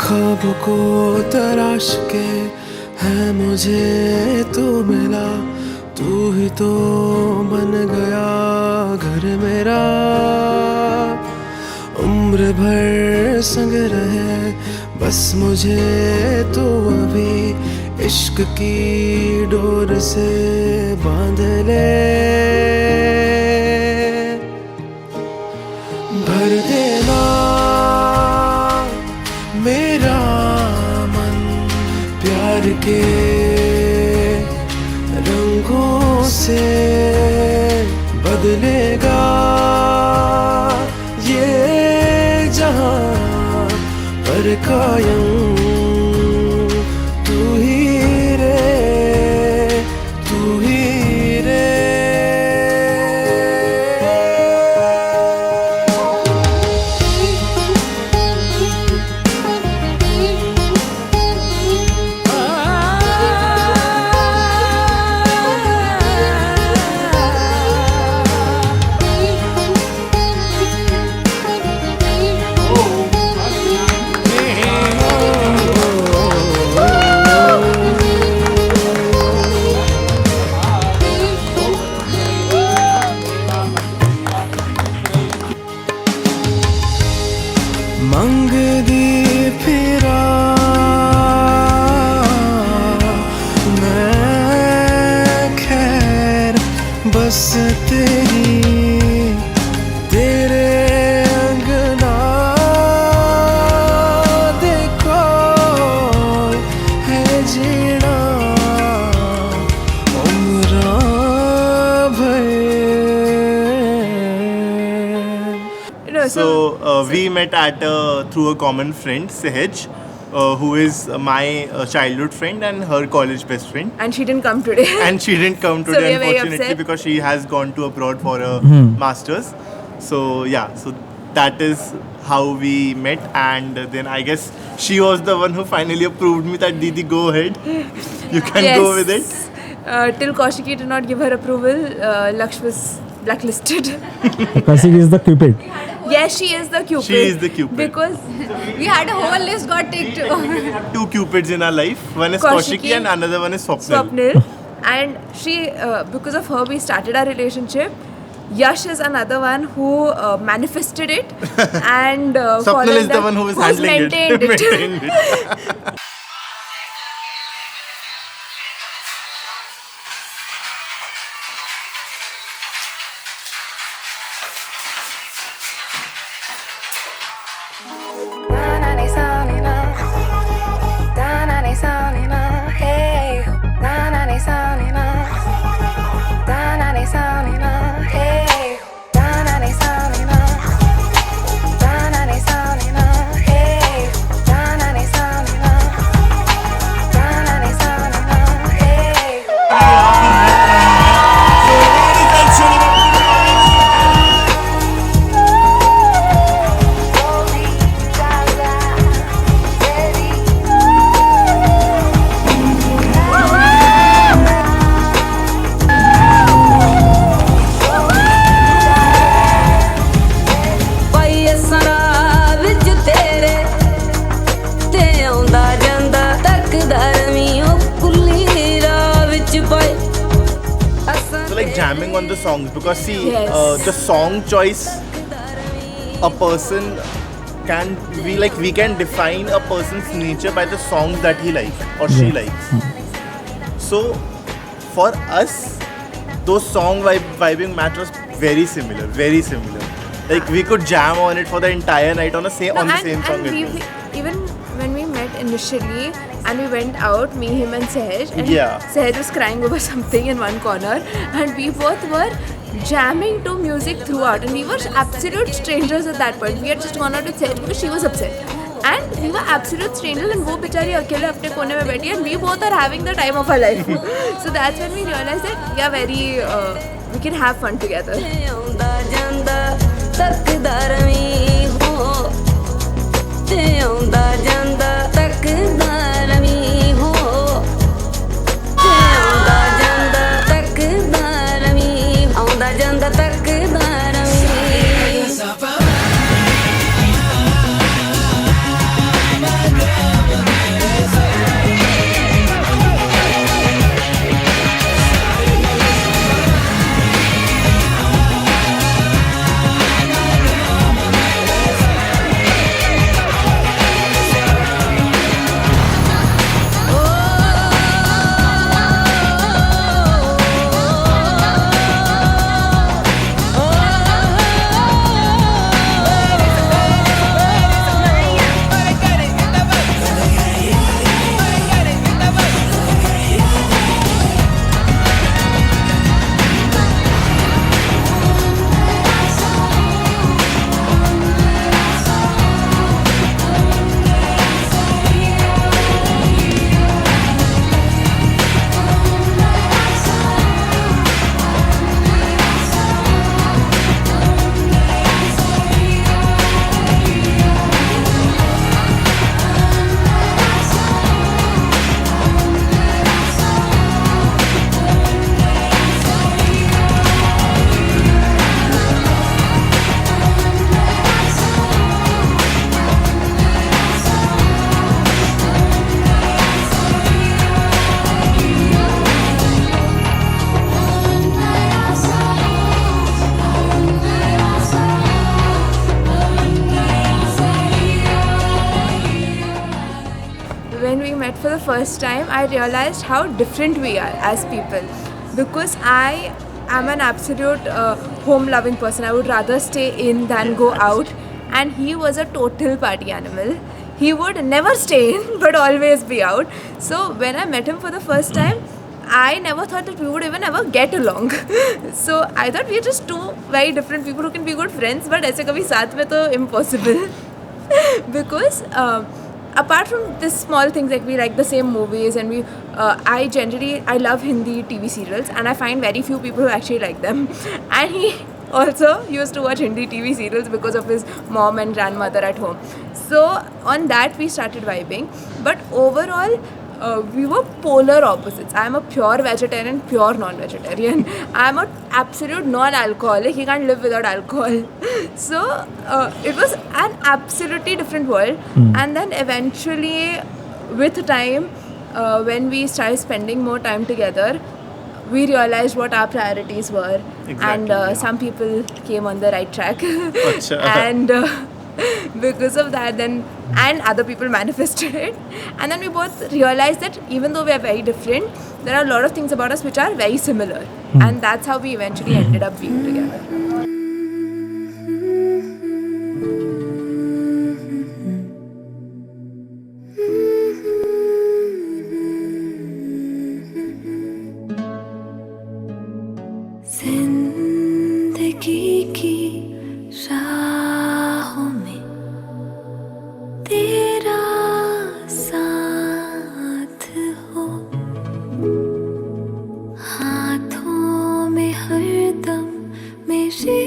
ख्वाब को तराश के है मुझे तू मिला, तू ही तो बन गया घर मेरा। उम्र भर संग रहे बस मुझे तू अभी इश्क की डोर से बांध ले। भर देना मेरा मन प्यार के रंगों से, बदलेगा ये जहां पर कायम तू ही रे, तू ही रे। मंगदी फिरा मैं खैर बस तेरी, तेरे अंगना देखो है जीना उम्र भर। So we met at through a common friend, Sehaj, who is my childhood friend and her college best friend. And she didn't come today. And she didn't come So today, we are very unfortunately, upset. because she has gone to abroad for a masters. So yeah, so that is how we met, and then I guess she was the one who finally approved me that Didi, go ahead, you can go with it. Till Kaushiki did not give her approval, Laksh was blacklisted. Kaushik is the cupid. Yes, she is the cupid. She is the cupid. Because we had a whole list got ticked. Two cupids in our life. One is Kaushiki and another one is Swapnil. Swapnil. And she, because of her, we started our relationship. Yash is another one who manifested it. And Swapnil is the one who is handling maintained it. Maintained it. Jamming on the songs, because see, Yes. the song choice, a person can we can define a person's nature by the songs that he likes or she likes. So for us, those song vibing match was very similar. Like we could jam on it for the entire night on the same song. And even when we met initially and we went out, me, him and Sehaj, and Sehaj was crying over something in one corner, and we both were jamming to music throughout, and we were absolute strangers at that point. We had just gone out with Sehaj because she was upset, and we were absolute strangers, and वो बेचारी अकेले अपने कोने में बैठी, and we both are having the time of our life. So that's when we realized that we are very we can have fun together. met for the first time, I realized how different we are as people. Because I am an absolute home-loving person. I would rather stay in than go out. And he was a total party animal. He would never stay in, but always be out. So when I met him for the first time, I never thought that we would even ever get along. So I thought we are just two very different people who can be good friends, but ऐसे कभी साथ में तो impossible. Because apart from this small things, like we like the same movies, and I love Hindi TV serials, and I find very few people who actually like them. And he also used to watch Hindi TV serials because of his mom and grandmother at home. So on that we started vibing. But overall, we were polar opposites. I am a pure vegetarian, pure non-vegetarian. I am an absolute non-alcoholic. He can't live without alcohol. So it was an absolutely different world. And then eventually, with time, when we started spending more time together, we realized what our priorities were. Exactly, And some people came on the right track. Achha. And because of that, and other people manifested it, and then we both realized that even though we are very different, there are a lot of things about us which are very similar. And that's how we eventually ended up being together. जिंदगी की राहों में तेरा साथ हो, हाथों में हरदम मेरे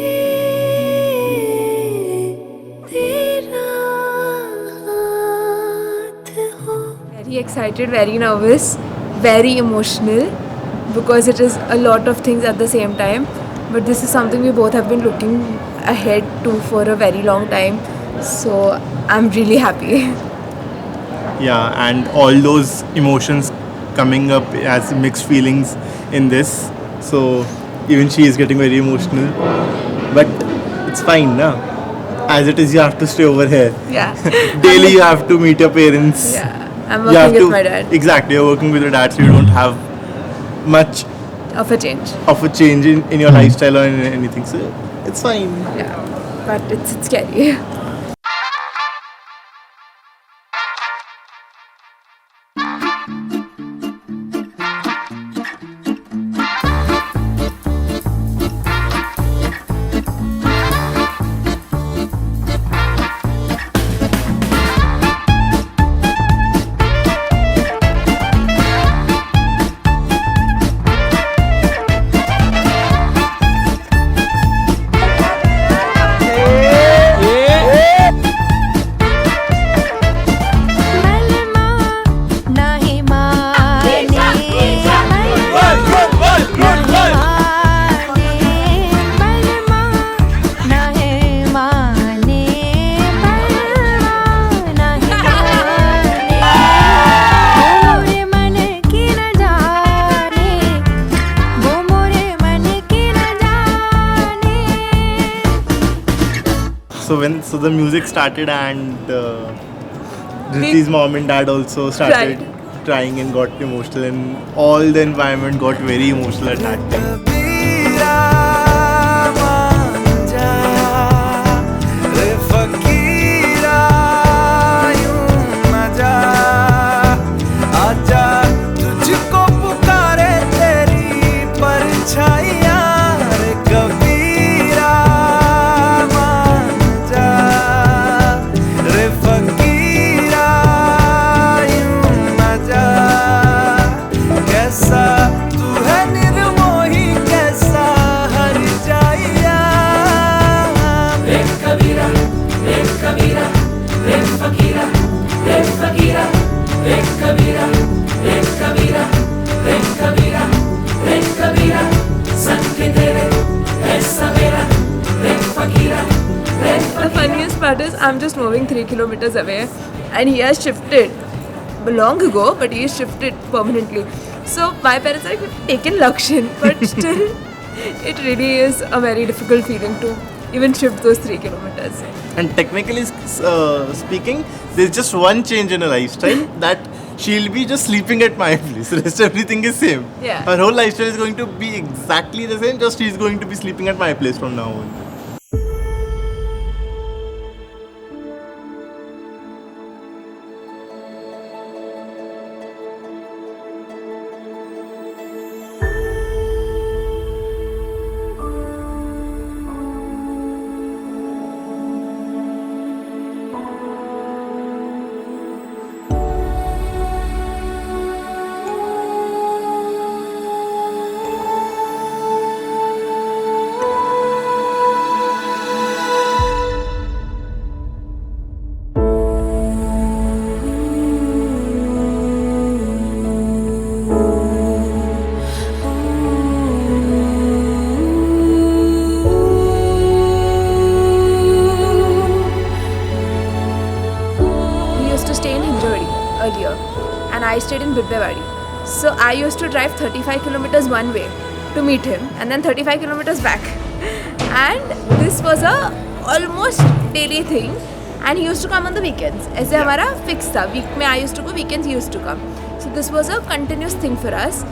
तेरा हाथ हो. Very excited, very nervous, very emotional, because it is a lot of things at the same time. But this is something we both have been looking ahead to for a very long time. So I'm really happy. Yeah, and all those emotions coming up as mixed feelings in this. So even she is getting very emotional. But it's fine, na? As it is, you have to stay over here. Yeah. Daily you have to meet your parents. Yeah. I'm You have working to, with my dad. Exactly, you're working with your dad, so you don't have much Of a change. of a change in your lifestyle or in anything. So it's fine. Yeah. But it's scary. So the music started, and Dhriti's mom and dad also started crying and got emotional, and all the environment got very emotional at that time. The funniest part is I'm just moving 3 kilometers away, and he has shifted long ago, but he has shifted permanently. So my parents are like, taken Lakshin, but still it really is a very difficult feeling to even shift those 3 kilometers. And technically speaking, there's just one change in her lifestyle, that she'll be just sleeping at my place. Rest everything is same. Yeah. Her whole lifestyle is going to be exactly the same. Just she's going to be sleeping at my place from now on. He used to stay in Hinjawadi earlier, and I stayed in Bibbewadi. So I used to drive 35 kilometers one way to meet him, and then 35 kilometers back. And this was a almost daily thing. And he used to come on the weekends. ऐसे हमारा fix था. Week में I used to go, weekends he used to come. So this was a continuous thing for us.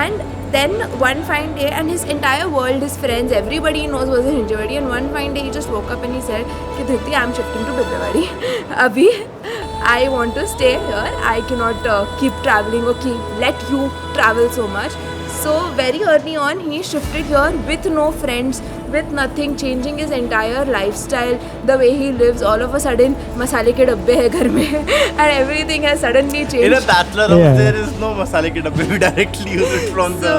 And then one fine day, and his entire world, his friends, everybody he knows was in Hinjawadi. And one fine day he just woke up and he said, "Ki Dhriti, I'm shifting to Bibbewadi. Abhi, I want to stay here. I cannot keep traveling or let you travel so much." So very early on, he shifted here with no friends, with nothing, changing his entire lifestyle, the way he lives. All of a sudden, masale ke dabbe hai ghar mein, and everything has suddenly changed. In a bachelor house, Yeah. there is no masala ke dabbe. We directly use it from So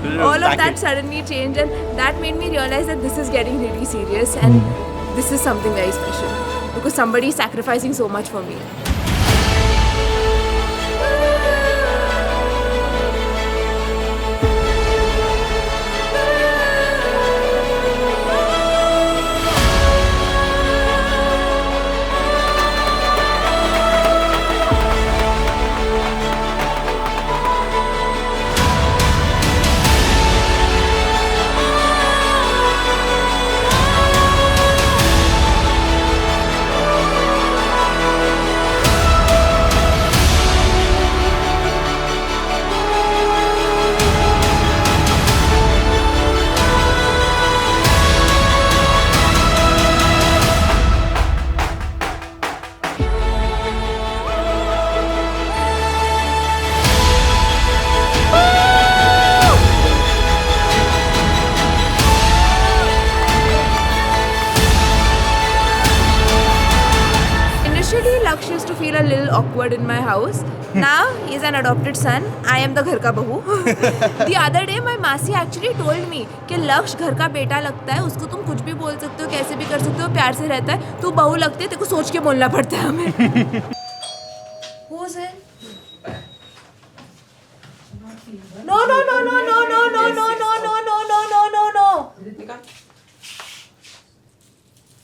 the all of that packet. suddenly changed, and that made me realize that this is getting really serious, and this is something very special because somebody is sacrificing so much for me. Initially, Laksh used to feel a little awkward in my house. Now he's an adopted son. I am the घर का बहू. The other day, my मासी actually told me कि लक्ष्य घर का बेटा लगता है. उसको तुम कुछ भी बोल सकते हो, कैसे भी कर सकते हो, प्यार से रहता है. तू बहू लगती है, तेरे को सोच के बोलना पड़ता है हमें. Who's it? No, no, no, no, no, no, no, no, no, no, no, no, no, no, no.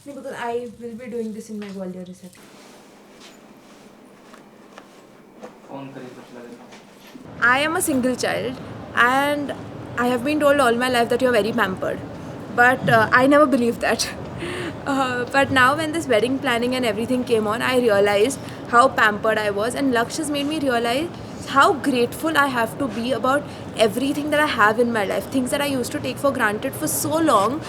No, because I will be doing this in my Gwalior reception. I am a single child, and I have been told all my life that you are very pampered, but I never believed that. But now when this wedding planning and everything came on, I realized how pampered I was, and Laksh has made me realize how grateful I have to be about everything that I have in my life. Things that I used to take for granted for so long,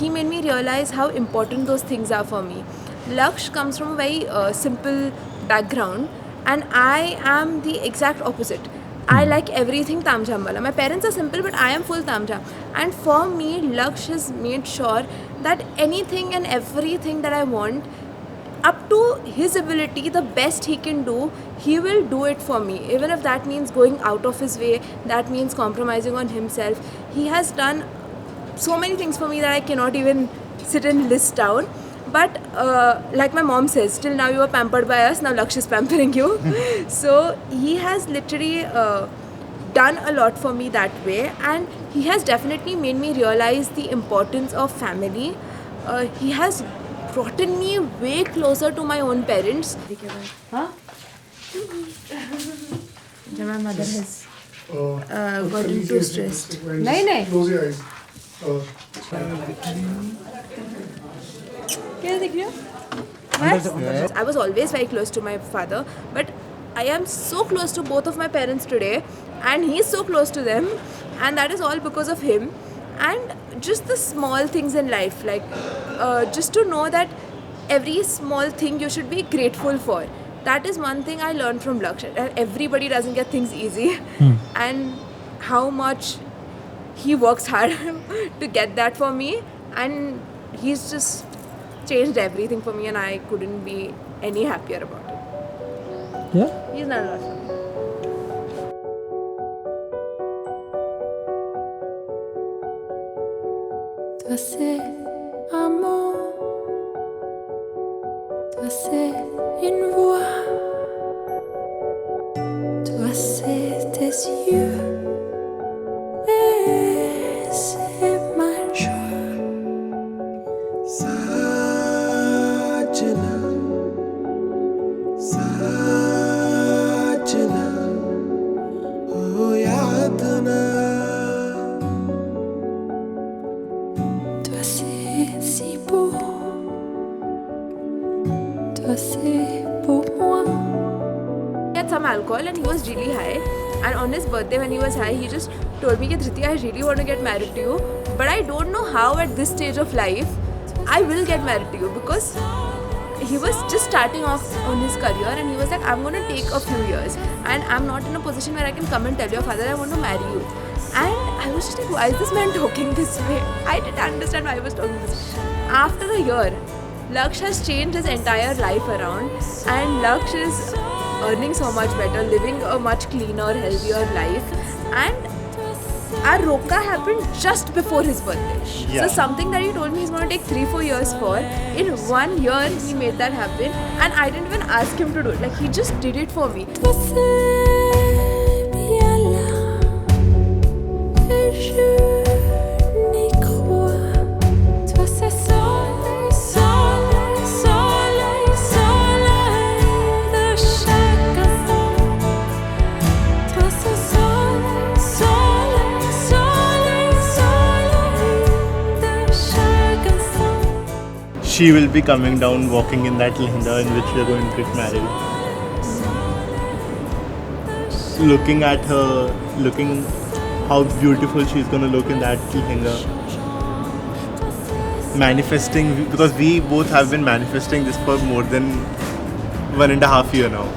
he made me realize how important those things are for me. Laksh comes from a very simple background, and I am the exact opposite. I like everything tamjam wala. My parents are simple, but I am full tamjam. And for me, Laksh has made sure that anything and everything that I want, up to his ability, the best he can do, he will do it for me. Even if that means going out of his way, that means compromising on himself. He has done so many things for me that I cannot even sit and list down. But like my mom says, till now you are pampered by us, now Laksh is pampering you. So he has literally done a lot for me that way, and he has definitely made me realize the importance of family. He has brought me way closer to my own parents. Huh? My mother has gotten too stressed. नहीं. Close your eyes. क्या देख रहे हो? I was always very close to my father, but I am so close to both of my parents today, and he's so close to them, and that is all because of him. And just the small things in life, like just to know that every small thing you should be grateful for. That is one thing I learned from Laksh. Everybody doesn't get things easy, and how much he works hard to get that for me, and he's just changed everything for me, and I couldn't be any happier about it. Yeah? He's not a lot for me. Toi c'est amour, toi c'est une voix, toi c'est tes yeux, et c'est ma joie. Sajna, Sajna, oh yaad na. Toi c'est si beau, toi c'est pour moi. He had some alcohol and he was really high. And on his birthday, when he was high, he just told me, Dhriti, I really want to get married to you, but I don't know how at this stage of life I will get married to you, because he was just starting off on his career, and he was like, I'm going to take a few years, and I'm not in a position where I can come and tell your father I want to marry you. And I was just like, why is this man talking this way? I didn't understand why he was talking this way. After a year, Laksh has changed his entire life around, and Laksh is earning so much better, living a much cleaner, healthier life, and our Roka happened just before his birthday. Yeah. So something that he told me he's going to take 3-4 years for, in 1 year he made that happen, and I didn't even ask him to do it. Like, he just did it for me. Toi c'est bien là, et je n'y crois. Toi c'est soleil, soleil, soleil, soleil de chaque instant. Toi c'est soleil, soleil, soleil, soleil de chaque instant. She will be coming down walking in that lehenga in which we are going to get married. Looking at her, looking how beautiful she's going to look in that lehenga. Manifesting, because we both have been manifesting this for more than 1.5 years now.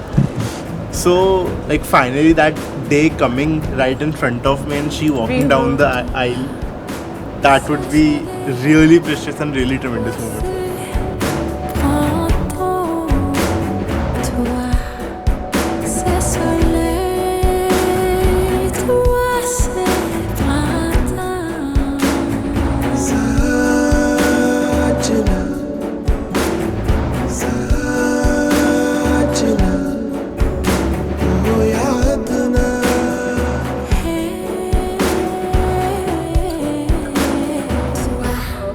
So, like, finally that day coming right in front of me and she walking down the aisle, that would be really precious and really tremendous moment. Entends, toi, c'est soleil, toi, c'est printemps. Sajna, Sajna, oh yaad na.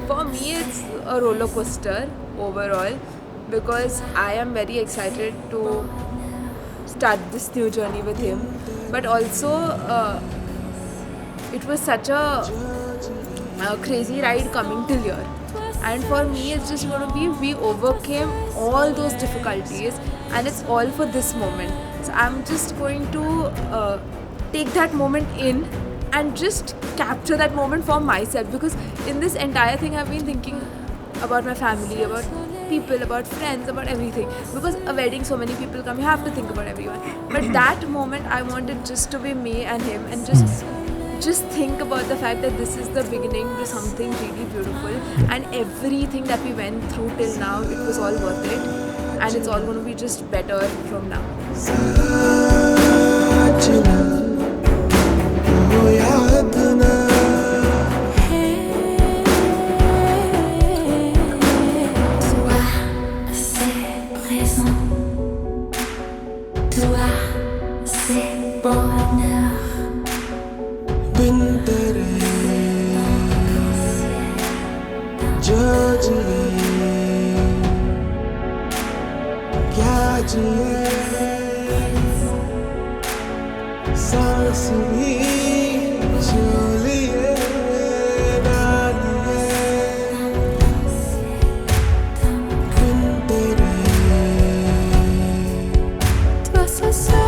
For me, it's a roller coaster overall, because I am very excited to start this new journey with him. But also, it was such a crazy ride coming till here. And for me, it's just going to be, we overcame all those difficulties, and it's all for this moment. So I'm just going to take that moment in and just capture that moment for myself, because in this entire thing I've been thinking about my family, about people, about friends, about everything, because a wedding, so many people come, you have to think about everyone. But that moment I wanted just to be me and him, and just think about the fact that this is the beginning to something really beautiful, and everything that we went through till now, it was all worth it, and it's all going to be just better from now. Sajna, oh yaad na. Toi, c'est présent. Toi, c'est bonheur. बिन तेरे जो जिए क्या जिए सांस भी जो लिए ना लिए बिन तेरे Toi, c'est soleil.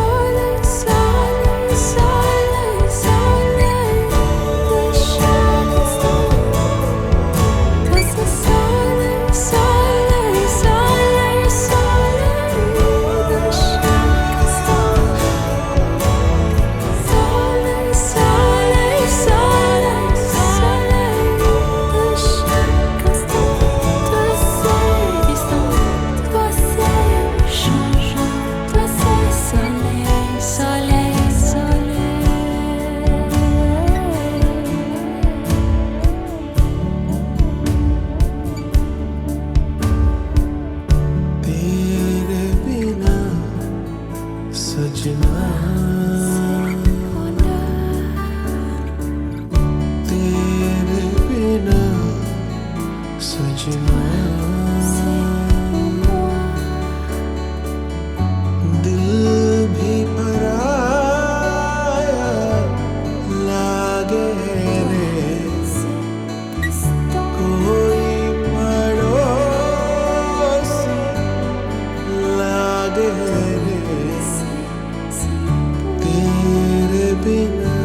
बिना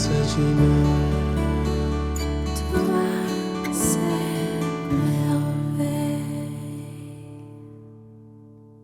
सजना